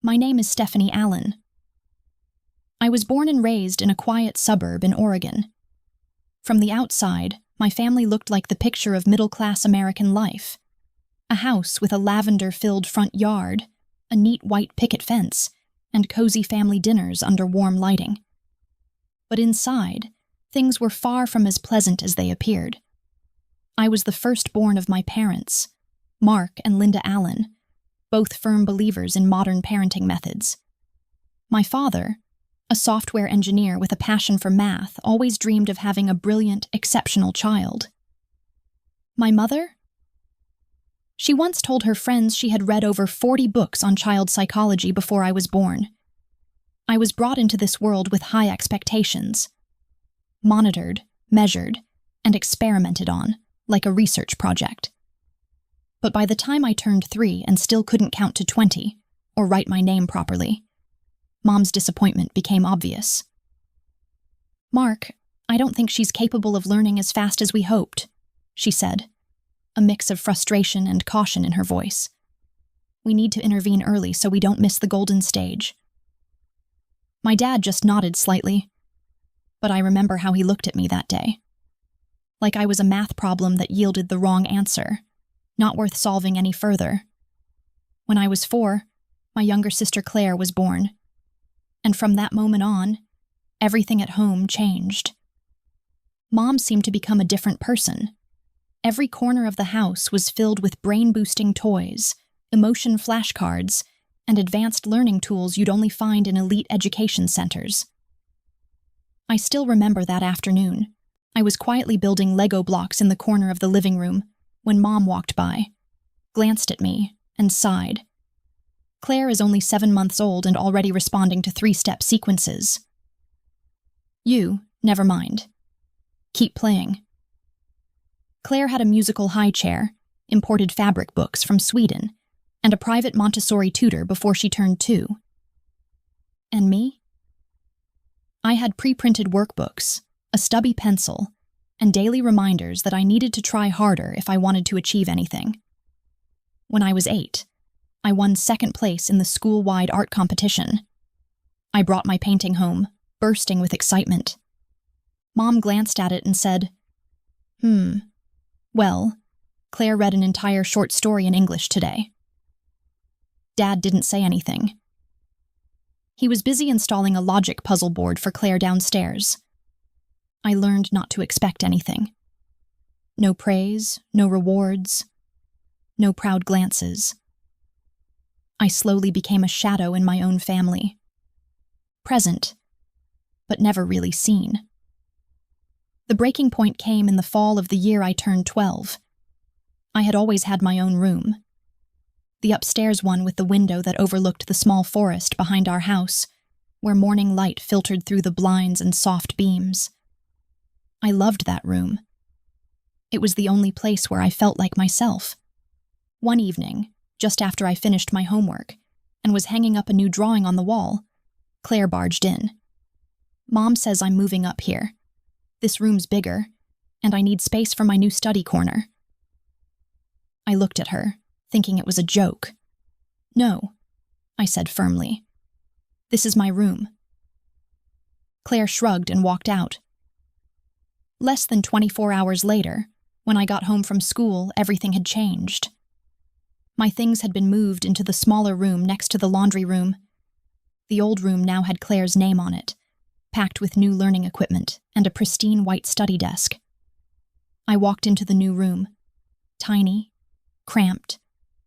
My name is Stephanie Allen. I was born and raised in a quiet suburb in Oregon. From the outside, my family looked like the picture of middle-class American life. A house with a lavender-filled front yard, a neat white picket fence, and cozy family dinners under warm lighting. But inside, things were far from as pleasant as they appeared. I was the firstborn of my parents, Mark and Linda Allen, both firm believers in modern parenting methods. My father, a software engineer with a passion for math, always dreamed of having a brilliant, exceptional child. My mother? She once told her friends she had read over 40 books on child psychology before I was born. I was brought into this world with high expectations. Monitored, measured, and experimented on, like a research project. But by the time I turned 3 and still couldn't count to 20, or write my name properly, Mom's disappointment became obvious. "Mark, I don't think she's capable of learning as fast as we hoped," she said, a mix of frustration and caution in her voice. "We need to intervene early so we don't miss the golden stage." My dad just nodded slightly, but I remember how he looked at me that day. Like I was a math problem that yielded the wrong answer, not worth solving any further. When I was 4, my younger sister Claire was born. And from that moment on, everything at home changed. Mom seemed to become a different person. Every corner of the house was filled with brain-boosting toys, emotion flashcards, and advanced learning tools you'd only find in elite education centers. I still remember that afternoon. I was quietly building Lego blocks in the corner of the living room when Mom walked by, glanced at me, and sighed. Claire is only 7 months old and already responding to 3-step sequences. Never mind. Keep playing. Claire had a musical high chair, imported fabric books from Sweden, and a private Montessori tutor before she turned 2. And me? I had pre-printed workbooks, a stubby pencil, and daily reminders that I needed to try harder if I wanted to achieve anything. When I was 8, I won 2nd place in the school-wide art competition. I brought my painting home, bursting with excitement. Mom glanced at it and said, Well, Claire read an entire short story in English today." Dad didn't say anything. He was busy installing a logic puzzle board for Claire downstairs. I learned not to expect anything. No praise, no rewards, no proud glances. I slowly became a shadow in my own family. Present, but never really seen. The breaking point came in the fall of the year I turned 12. I had always had my own room. The upstairs one with the window that overlooked the small forest behind our house, where morning light filtered through the blinds and soft beams. I loved that room. It was the only place where I felt like myself. One evening, just after I finished my homework and was hanging up a new drawing on the wall, Claire barged in. "Mom says I'm moving up here. This room's bigger, and I need space for my new study corner." I looked at her, thinking it was a joke. "No," I said firmly. "This is my room." Claire shrugged and walked out. Less than 24 hours later, when I got home from school, everything had changed. My things had been moved into the smaller room next to the laundry room. The old room now had Claire's name on it, packed with new learning equipment and a pristine white study desk. I walked into the new room, tiny, cramped,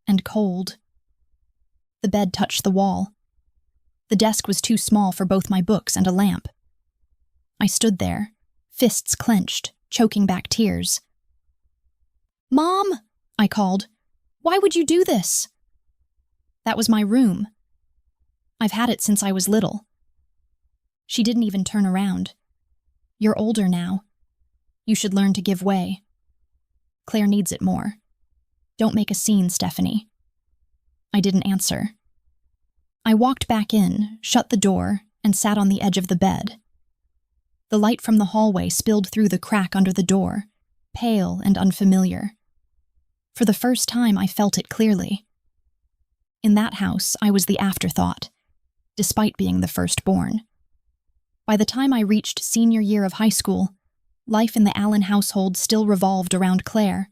and cold. The bed touched the wall. The desk was too small for both my books and a lamp. I stood there, fists clenched, choking back tears. "Mom!" I called. "Why would you do this?" "That was my room. I've had it since I was little." She didn't even turn around. "You're older now. You should learn to give way. Claire needs it more. Don't make a scene, Stephanie." I didn't answer. I walked back in, shut the door, and sat on the edge of the bed. The light from the hallway spilled through the crack under the door, pale and unfamiliar. For the first time, I felt it clearly. In that house, I was the afterthought, despite being the firstborn. By the time I reached senior year of high school, life in the Allen household still revolved around Claire.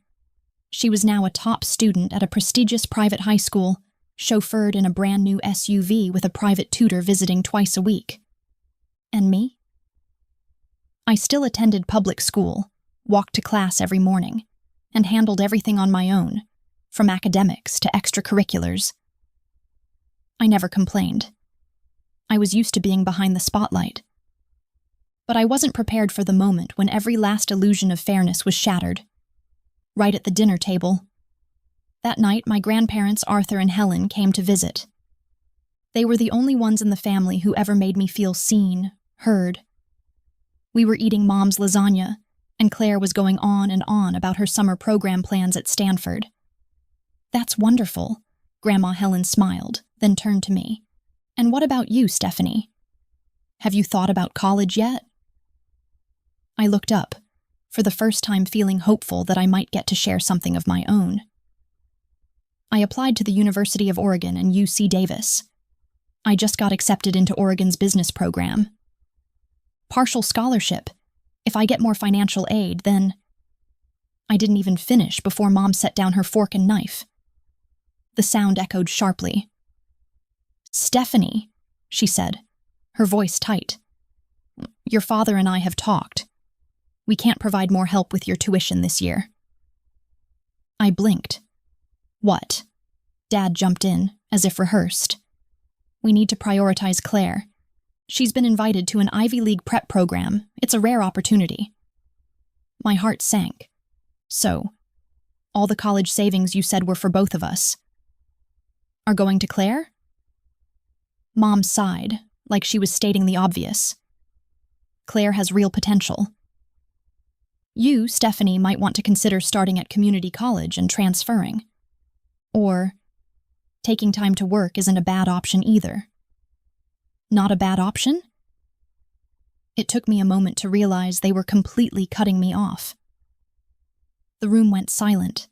She was now a top student at a prestigious private high school, chauffeured in a brand new SUV with a private tutor visiting twice a week. And me? I still attended public school, walked to class every morning, and handled everything on my own, from academics to extracurriculars. I never complained. I was used to being behind the spotlight. But I wasn't prepared for the moment when every last illusion of fairness was shattered. Right at the dinner table. That night, my grandparents, Arthur and Helen, came to visit. They were the only ones in the family who ever made me feel seen, heard. We were eating Mom's lasagna, and Claire was going on and on about her summer program plans at Stanford. "That's wonderful," Grandma Helen smiled, then turned to me. "And what about you, Stephanie? Have you thought about college yet?" I looked up, for the first time feeling hopeful that I might get to share something of my own. I applied to the University of Oregon and UC Davis. I just got accepted into Oregon's business program. Partial scholarship. If I get more financial aid, then... I didn't even finish before Mom set down her fork and knife. The sound echoed sharply. "Stephanie," she said, her voice tight. "Your father and I have talked. We can't provide more help with your tuition this year." I blinked. "What?" Dad jumped in, as if rehearsed. "We need to prioritize Claire. She's been invited to an Ivy League prep program. It's a rare opportunity." My heart sank. "So, all the college savings you said were for both of us are going to Claire?" Mom sighed, like she was stating the obvious. "Claire has real potential. You, Stephanie, might want to consider starting at community college and transferring. Or, taking time to work isn't a bad option either." "Not a bad option?" It took me a moment to realize they were completely cutting me off. The room went silent.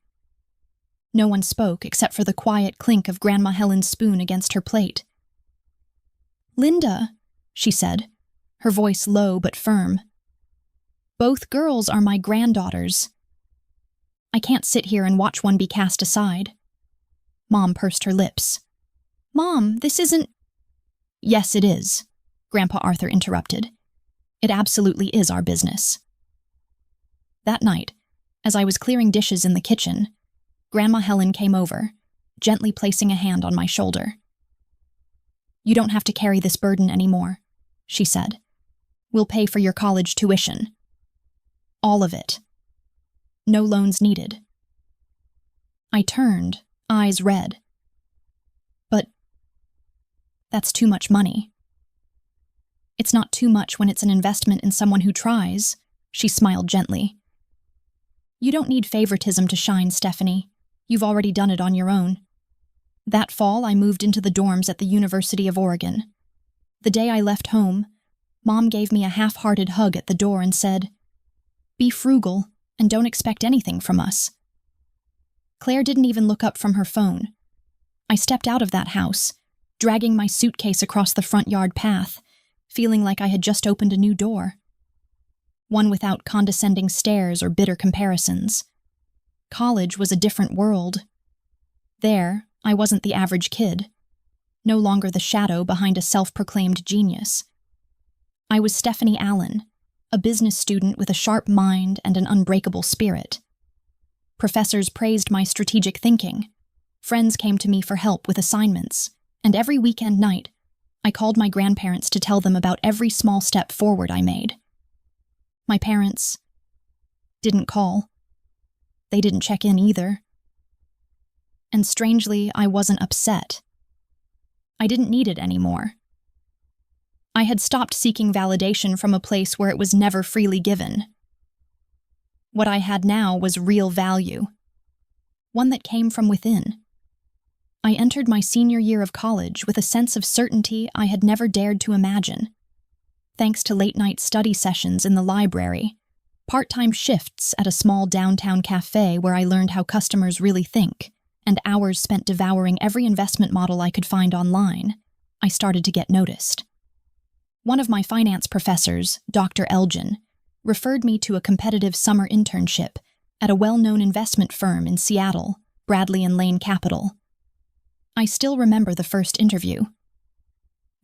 No one spoke except for the quiet clink of Grandma Helen's spoon against her plate. "Linda," she said, her voice low but firm. "Both girls are my granddaughters. I can't sit here and watch one be cast aside." Mom pursed her lips. "Mom, this isn't—" "Yes, it is," Grandpa Arthur interrupted. "It absolutely is our business." That night, as I was clearing dishes in the kitchen, Grandma Helen came over, gently placing a hand on my shoulder. "You don't have to carry this burden anymore," she said. "We'll pay for your college tuition. All of it. No loans needed." I turned, eyes red. "But that's too much money." "It's not too much when it's an investment in someone who tries," she smiled gently. "You don't need favoritism to shine, Stephanie. You've already done it on your own." That fall, I moved into the dorms at the University of Oregon. The day I left home, Mom gave me a half-hearted hug at the door and said, "Be frugal and don't expect anything from us." Claire didn't even look up from her phone. I stepped out of that house, dragging my suitcase across the front yard path, feeling like I had just opened a new door. One without condescending stares or bitter comparisons. College was a different world. There, I wasn't the average kid, no longer the shadow behind a self-proclaimed genius. I was Stephanie Allen, a business student with a sharp mind and an unbreakable spirit. Professors praised my strategic thinking. Friends came to me for help with assignments, and every weekend night, I called my grandparents to tell them about every small step forward I made. My parents didn't call. They didn't check in either. And strangely, I wasn't upset. I didn't need it anymore. I had stopped seeking validation from a place where it was never freely given. What I had now was real value, one that came from within. I entered my senior year of college with a sense of certainty I had never dared to imagine. Thanks to late-night study sessions in the library, part-time shifts at a small downtown cafe where I learned how customers really think and hours spent devouring every investment model I could find online, I started to get noticed. One of my finance professors, Dr. Elgin, referred me to a competitive summer internship at a well-known investment firm in Seattle, Bradley and Lane Capital. I still remember the first interview.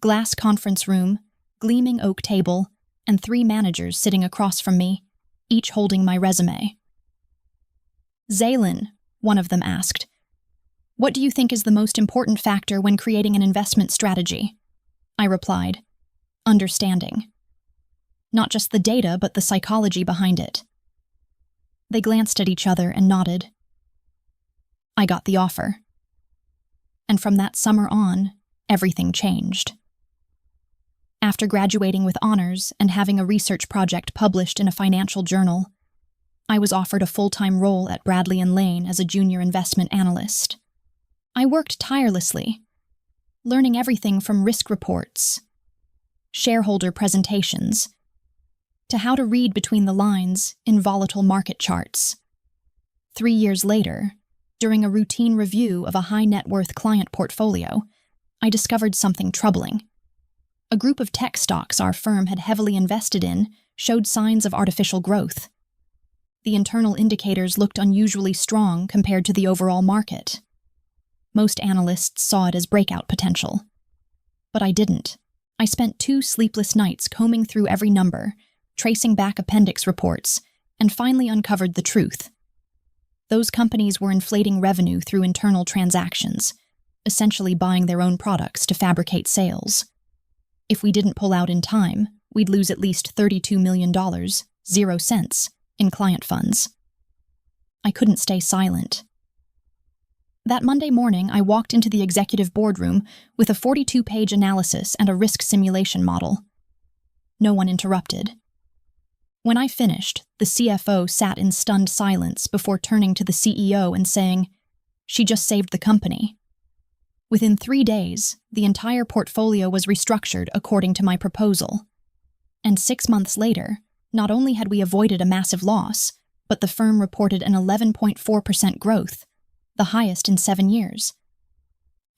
Glass conference room, gleaming oak table, and 3 managers sitting across from me, each holding my resume. "Zaylin," one of them asked, "what do you think is the most important factor when creating an investment strategy?" I replied, "Understanding. Not just the data, but the psychology behind it." They glanced at each other and nodded. I got the offer. And from that summer on, everything changed. After graduating with honors and having a research project published in a financial journal, I was offered a full-time role at Bradley and Lane as a junior investment analyst. I worked tirelessly, learning everything from risk reports, shareholder presentations, to how to read between the lines in volatile market charts. 3 years later, during a routine review of a high-net-worth client portfolio, I discovered something troubling. A group of tech stocks our firm had heavily invested in showed signs of artificial growth. The internal indicators looked unusually strong compared to the overall market. Most analysts saw it as breakout potential. But I didn't. I spent 2 sleepless nights combing through every number, tracing back appendix reports, and finally uncovered the truth. Those companies were inflating revenue through internal transactions, essentially buying their own products to fabricate sales. If we didn't pull out in time, we'd lose at least $32 million, 0 cents, in client funds. I couldn't stay silent. That Monday morning, I walked into the executive boardroom with a 42-page analysis and a risk simulation model. No one interrupted. When I finished, the CFO sat in stunned silence before turning to the CEO and saying, "She just saved the company." Within 3 days, the entire portfolio was restructured according to my proposal. And 6 months later, not only had we avoided a massive loss, but the firm reported an 11.4% growth, the highest in 7 years.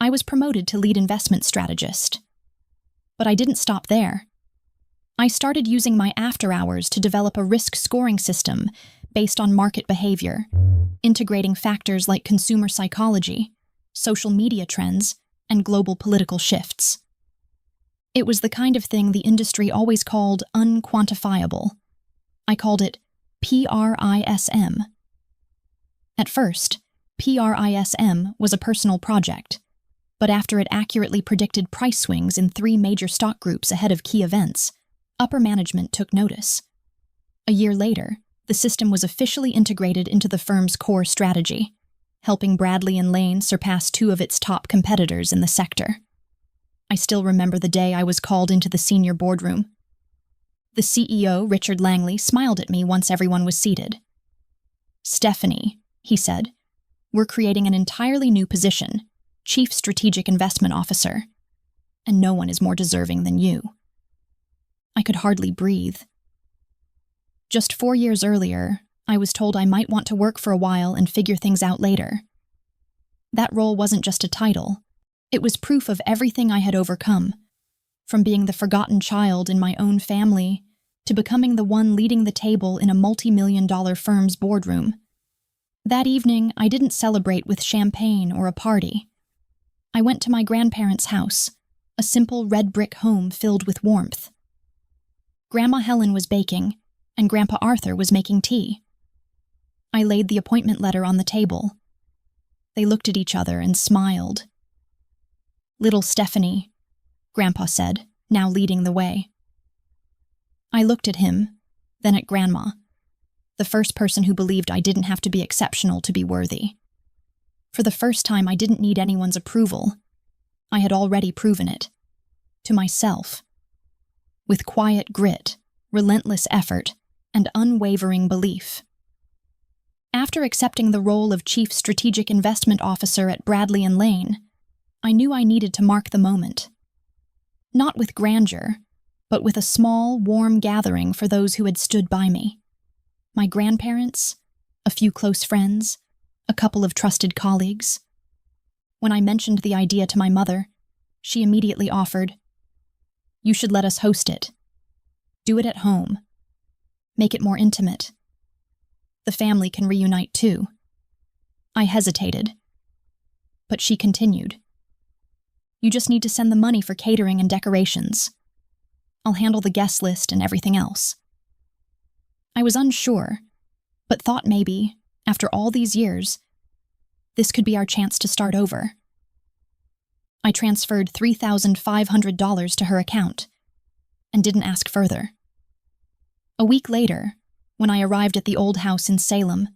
I was promoted to lead investment strategist. But I didn't stop there. I started using my after hours to develop a risk scoring system based on market behavior, integrating factors like consumer psychology, social media trends, and global political shifts. It was the kind of thing the industry always called unquantifiable. I called it PRISM. At first, PRISM was a personal project, but after it accurately predicted price swings in 3 major stock groups ahead of key events, upper management took notice. A year later, the system was officially integrated into the firm's core strategy, helping Bradley and Lane surpass 2 of its top competitors in the sector. I still remember the day I was called into the senior boardroom. The CEO, Richard Langley, smiled at me once everyone was seated. "Stephanie," he said, "we're creating an entirely new position, Chief Strategic Investment Officer, and no one is more deserving than you." I could hardly breathe. Just 4 years earlier, I was told I might want to work for a while and figure things out later. That role wasn't just a title. It was proof of everything I had overcome, from being the forgotten child in my own family to becoming the one leading the table in a multi-million-dollar firm's boardroom. That evening, I didn't celebrate with champagne or a party. I went to my grandparents' house, a simple red brick home filled with warmth. Grandma Helen was baking, and Grandpa Arthur was making tea. I laid the appointment letter on the table. They looked at each other and smiled. "Little Stephanie," Grandpa said, now leading the way. I looked at him, then at Grandma, the first person who believed I didn't have to be exceptional to be worthy. For the first time, I didn't need anyone's approval. I had already proven it. To myself. With quiet grit, relentless effort, and unwavering belief. After accepting the role of Chief Strategic Investment Officer at Bradley and Lane, I knew I needed to mark the moment. Not with grandeur, but with a small, warm gathering for those who had stood by me. My grandparents, a few close friends, a couple of trusted colleagues, When I mentioned the idea to my mother, she immediately offered, "You should let us host it. Do it at home. Make it more intimate. The family can reunite too." I hesitated, but she continued, "You just need to send the money for catering and decorations. I'll handle the guest list and everything else." I was unsure, but thought maybe, after all these years, this could be our chance to start over. I transferred $3,500 to her account and didn't ask further. A week later, when I arrived at the old house in Salem,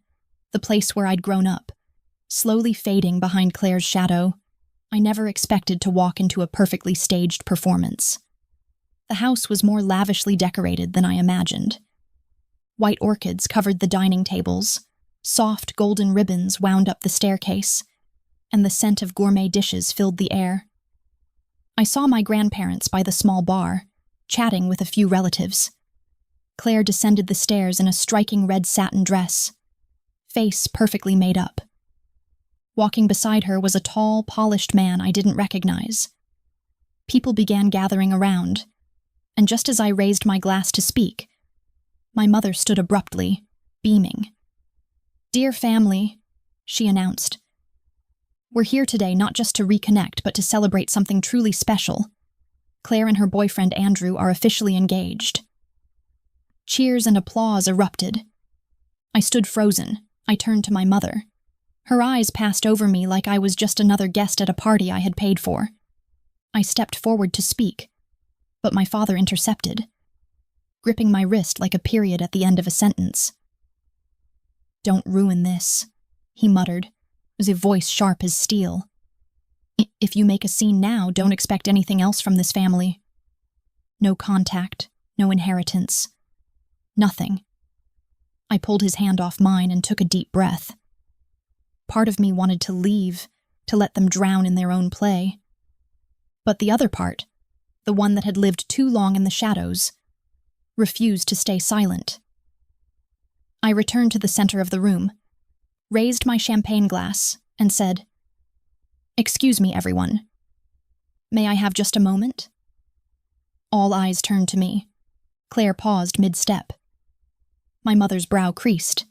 the place where I'd grown up, slowly fading behind Claire's shadow, I never expected to walk into a perfectly staged performance. The house was more lavishly decorated than I imagined. White orchids covered the dining tables, soft golden ribbons wound up the staircase, and the scent of gourmet dishes filled the air. I saw my grandparents by the small bar, chatting with a few relatives. Claire descended the stairs in a striking red satin dress, face perfectly made up. Walking beside her was a tall, polished man I didn't recognize. People began gathering around, and just as I raised my glass to speak, my mother stood abruptly, beaming. "Dear family," she announced, "we're here today not just to reconnect but to celebrate something truly special. Claire and her boyfriend Andrew are officially engaged." Cheers and applause erupted. I stood frozen. I turned to my mother. Her eyes passed over me like I was just another guest at a party I had paid for. I stepped forward to speak, but my father intercepted, gripping my wrist like a period at the end of a sentence. "Don't ruin this," he muttered, his voice sharp as steel. "If you make a scene now, don't expect anything else from this family. No contact, no inheritance. Nothing." I pulled his hand off mine and took a deep breath. Part of me wanted to leave, to let them drown in their own play. But the other part, the one that had lived too long in the shadows, refused to stay silent. I returned to the center of the room, raised my champagne glass, and said, "Excuse me, everyone. May I have just a moment?" All eyes turned to me. Claire paused mid-step. My mother's brow creased.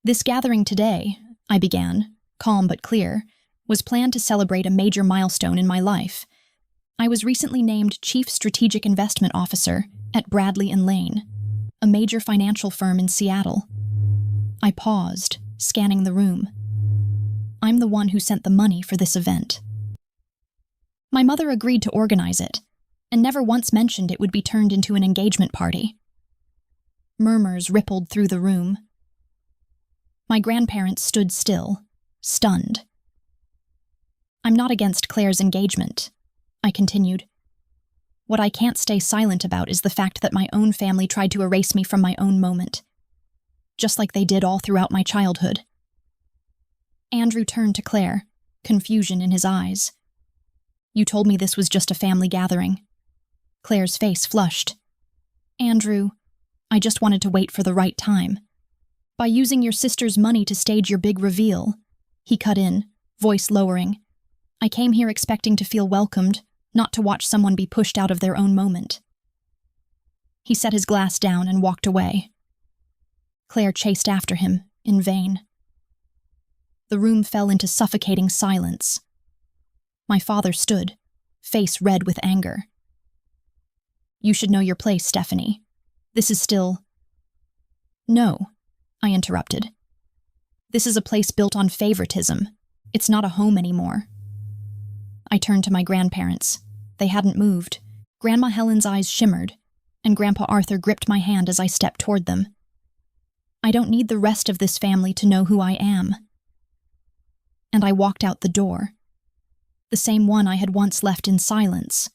"This gathering today," I began, calm but clear, "was planned to celebrate a major milestone in my life. I was recently named Chief Strategic Investment Officer at Bradley & Lane, a major financial firm in Seattle." I paused, scanning the room. "I'm the one who sent the money for this event." My mother agreed to organize it, and never once mentioned it would be turned into an engagement party. Murmurs rippled through the room. My grandparents stood still, stunned. "I'm not against Claire's engagement," I continued. "What I can't stay silent about is the fact that my own family tried to erase me from my own moment, just like they did all throughout my childhood." Andrew turned to Claire, confusion in his eyes. "You told me this was just a family gathering." Claire's face flushed. "Andrew, I just wanted to wait for the right time. By using your sister's money to stage your big reveal," he cut in, voice lowering, "I came here expecting to feel welcomed, not to watch someone be pushed out of their own moment." He set his glass down and walked away. Claire chased after him, in vain. The room fell into suffocating silence. My father stood, face red with anger. "You should know your place, Stephanie. This is still—" "No," I interrupted. "This is a place built on favoritism. It's not a home anymore." I turned to my grandparents. They hadn't moved. Grandma Helen's eyes shimmered, and Grandpa Arthur gripped my hand as I stepped toward them. "I don't need the rest of this family to know who I am." And I walked out the door, the same one I had once left in silence.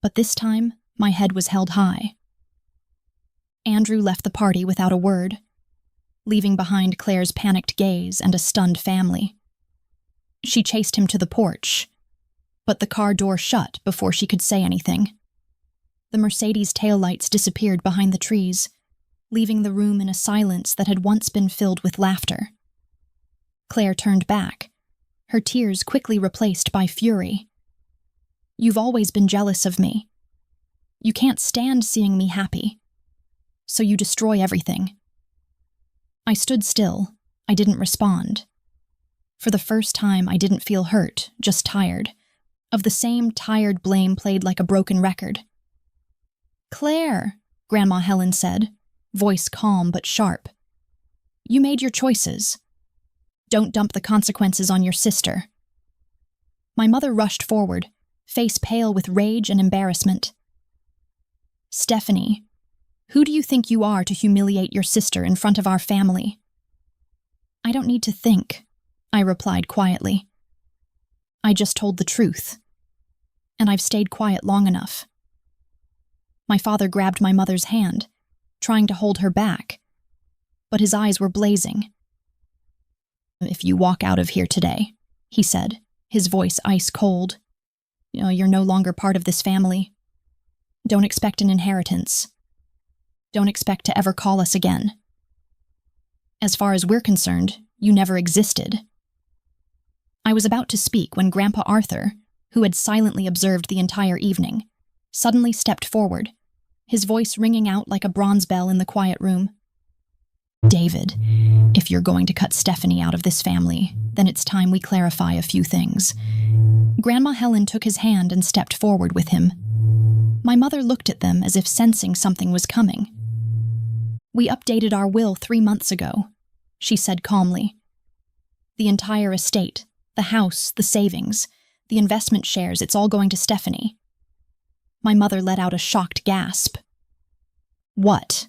But this time, my head was held high. Andrew left the party without a word, leaving behind Claire's panicked gaze and a stunned family. She chased him to the porch, but the car door shut before she could say anything. The Mercedes taillights disappeared behind the trees, leaving the room in a silence that had once been filled with laughter. Claire turned back, her tears quickly replaced by fury. "You've always been jealous of me. You can't stand seeing me happy. So you destroy everything." I stood still. I didn't respond. For the first time, I didn't feel hurt, just tired. Of the same tired blame played like a broken record. "Claire," Grandma Helen said, voice calm but sharp. "You made your choices. Don't dump the consequences on your sister." My mother rushed forward, face pale with rage and embarrassment. "Stephanie, who do you think you are to humiliate your sister in front of our family?" "I don't need to think," I replied quietly. "I just told the truth. And I've stayed quiet long enough." My father grabbed my mother's hand, trying to hold her back, but his eyes were blazing. "If you walk out of here today," he said, his voice ice cold, "you're no longer part of this family. Don't expect an inheritance. Don't expect to ever call us again. As far as we're concerned, you never existed." I was about to speak when Grandpa Arthur, who had silently observed the entire evening, suddenly stepped forward, his voice ringing out like a bronze bell in the quiet room. "David, if you're going to cut Stephanie out of this family, then it's time we clarify a few things." Grandma Helen took his hand and stepped forward with him. My mother looked at them as if sensing something was coming. "We updated our will 3 months ago," she said calmly. "The entire estate, the house, the savings, the investment shares, it's all going to Stephanie." My mother let out a shocked gasp. "What?"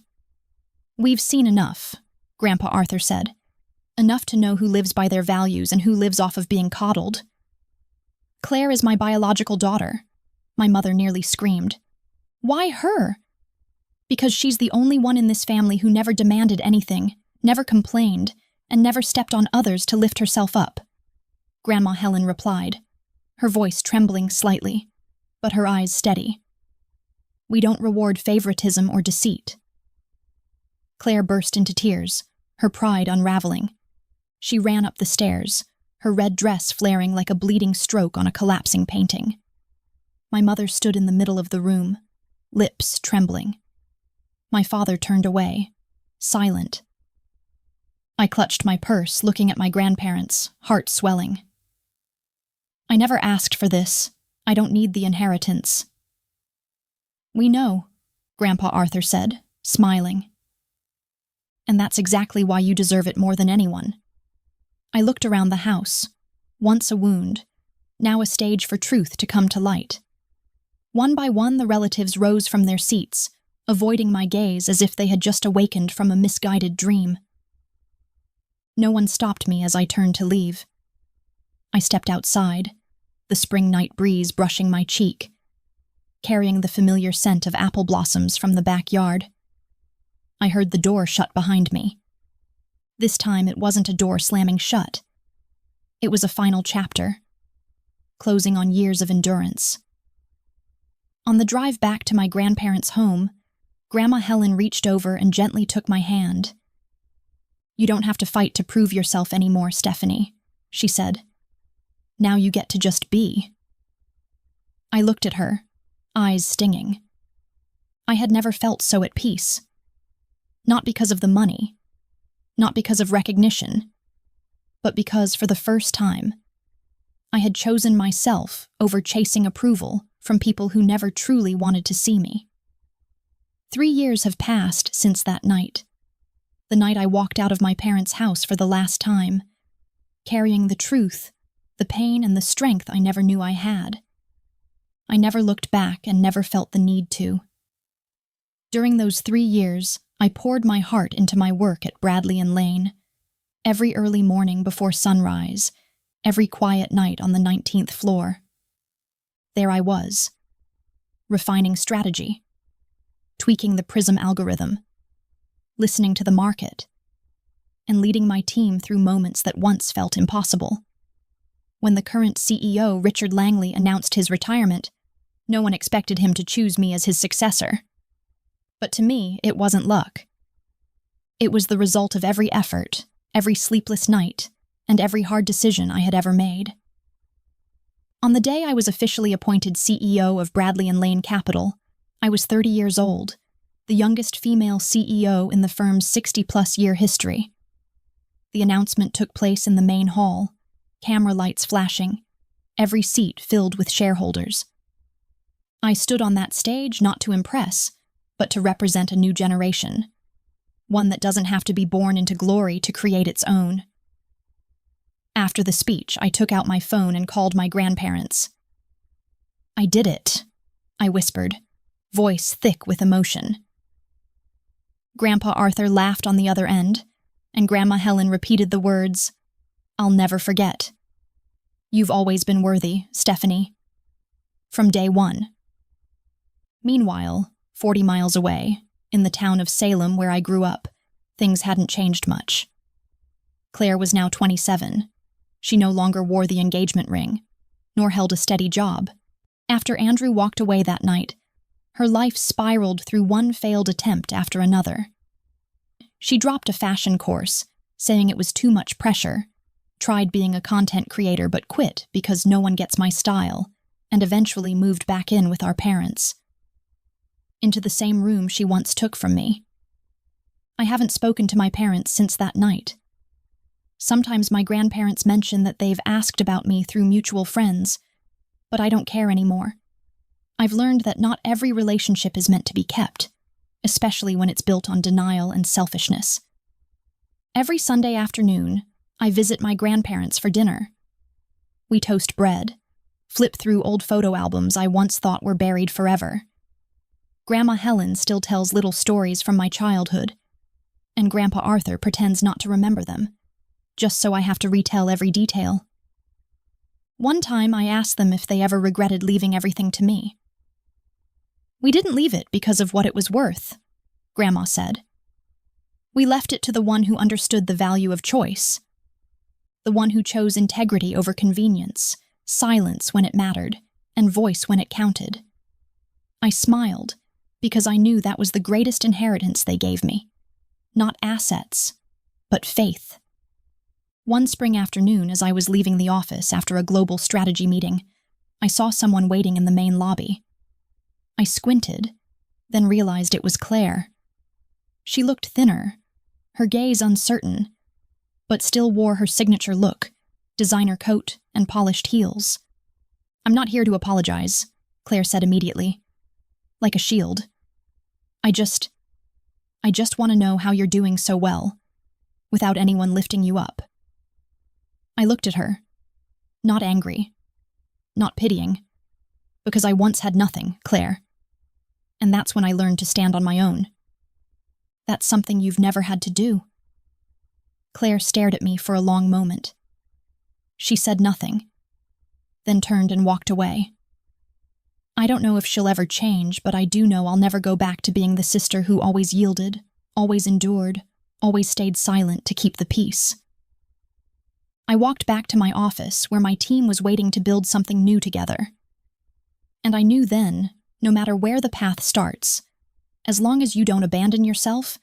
"We've seen enough," Grandpa Arthur said. "Enough to know who lives by their values and who lives off of being coddled." "Claire is my biological daughter," my mother nearly screamed. "Why her?" "Because she's the only one in this family who never demanded anything, never complained, and never stepped on others to lift herself up," Grandma Helen replied, her voice trembling slightly, but her eyes steady. "We don't reward favoritism or deceit." Claire burst into tears, her pride unraveling. She ran up the stairs, her red dress flaring like a bleeding stroke on a collapsing painting. My mother stood in the middle of the room, lips trembling. My father turned away, silent. I clutched my purse, looking at my grandparents, heart swelling. "I never asked for this. I don't need the inheritance." "We know," Grandpa Arthur said, smiling. "And that's exactly why you deserve it more than anyone." I looked around the house, once a wound, now a stage for truth to come to light. One by one, the relatives rose from their seats, avoiding my gaze as if they had just awakened from a misguided dream. No one stopped me as I turned to leave. I stepped outside, the spring night breeze brushing my cheek, carrying the familiar scent of apple blossoms from the backyard. I heard the door shut behind me. This time it wasn't a door slamming shut. It was a final chapter, closing on years of endurance. On the drive back to my grandparents' home, Grandma Helen reached over and gently took my hand. "You don't have to fight to prove yourself anymore, Stephanie," she said. "Now you get to just be." I looked at her, eyes stinging. I had never felt so at peace. Not because of the money, not because of recognition, but because, for the first time, I had chosen myself over chasing approval from people who never truly wanted to see me. 3 years have passed since that night, the night I walked out of my parents' house for the last time, carrying the truth, the pain, and the strength I never knew I had. I never looked back and never felt the need to. During those 3 years, I poured my heart into my work at Bradley and Lane. Every early morning before sunrise, every quiet night on the 19th floor. There I was, refining strategy, tweaking the Prism algorithm, listening to the market, and leading my team through moments that once felt impossible. When the current CEO, Richard Langley, announced his retirement, no one expected him to choose me as his successor. But to me, it wasn't luck. It was the result of every effort, every sleepless night, and every hard decision I had ever made. On the day I was officially appointed CEO of Bradley and Lane Capital, I was 30 years old, the youngest female CEO in the firm's 60-plus-year history. The announcement took place in the main hall, camera lights flashing, every seat filled with shareholders. I stood on that stage not to impress, but to represent a new generation, one that doesn't have to be born into glory to create its own. After the speech, I took out my phone and called my grandparents. "I did it," I whispered, voice thick with emotion. Grandpa Arthur laughed on the other end, and Grandma Helen repeated the words, "I'll never forget. You've always been worthy, Stephanie. From day one." Meanwhile, 40 miles away, in the town of Salem where I grew up, things hadn't changed much. Claire was now 27. She no longer wore the engagement ring, nor held a steady job. After Andrew walked away that night, her life spiraled through one failed attempt after another. She dropped a fashion course, saying it was too much pressure, tried being a content creator but quit because no one gets my style, and eventually moved back in with our parents. Into the same room she once took from me. I haven't spoken to my parents since that night. Sometimes my grandparents mention that they've asked about me through mutual friends, but I don't care anymore. I've learned that not every relationship is meant to be kept, especially when it's built on denial and selfishness. Every Sunday afternoon, I visit my grandparents for dinner. We toast bread, flip through old photo albums I once thought were buried forever. Grandma Helen still tells little stories from my childhood, and Grandpa Arthur pretends not to remember them, just so I have to retell every detail. One time I asked them if they ever regretted leaving everything to me. "We didn't leave it because of what it was worth," Grandma said. "We left it to the one who understood the value of choice, the one who chose integrity over convenience, silence when it mattered, and voice when it counted." I smiled, because I knew that was the greatest inheritance they gave me. Not assets, but faith. One spring afternoon, as I was leaving the office after a global strategy meeting, I saw someone waiting in the main lobby. I squinted, then realized it was Claire. She looked thinner, her gaze uncertain, but still wore her signature look, designer coat and polished heels. "I'm not here to apologize," Claire said immediately, like a shield. I just want to know how you're doing so well, without anyone lifting you up." I looked at her, not angry, not pitying, because I once had nothing, Claire. And that's when I learned to stand on my own. That's something you've never had to do. Claire stared at me for a long moment. She said nothing, then turned and walked away. I don't know if she'll ever change, but I do know I'll never go back to being the sister who always yielded, always endured, always stayed silent to keep the peace. I walked back to my office where my team was waiting to build something new together. And I knew then, no matter where the path starts, as long as you don't abandon yourself,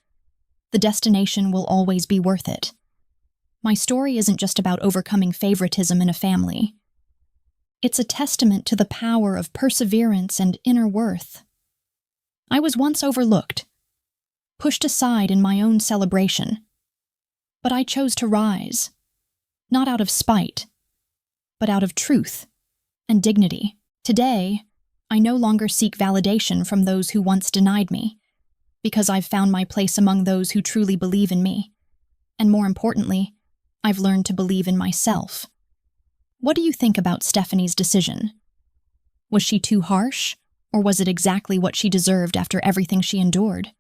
the destination will always be worth it. My story isn't just about overcoming favoritism in a family. It's a testament to the power of perseverance and inner worth. I was once overlooked, pushed aside in my own celebration, but I chose to rise. Not out of spite, but out of truth and dignity. Today, I no longer seek validation from those who once denied me, because I've found my place among those who truly believe in me. And more importantly, I've learned to believe in myself. What do you think about Stephanie's decision? Was she too harsh, or was it exactly what she deserved after everything she endured?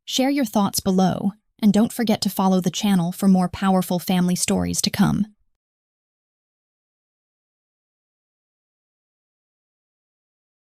Share your thoughts below, and don't forget to follow the channel for more powerful family stories to come.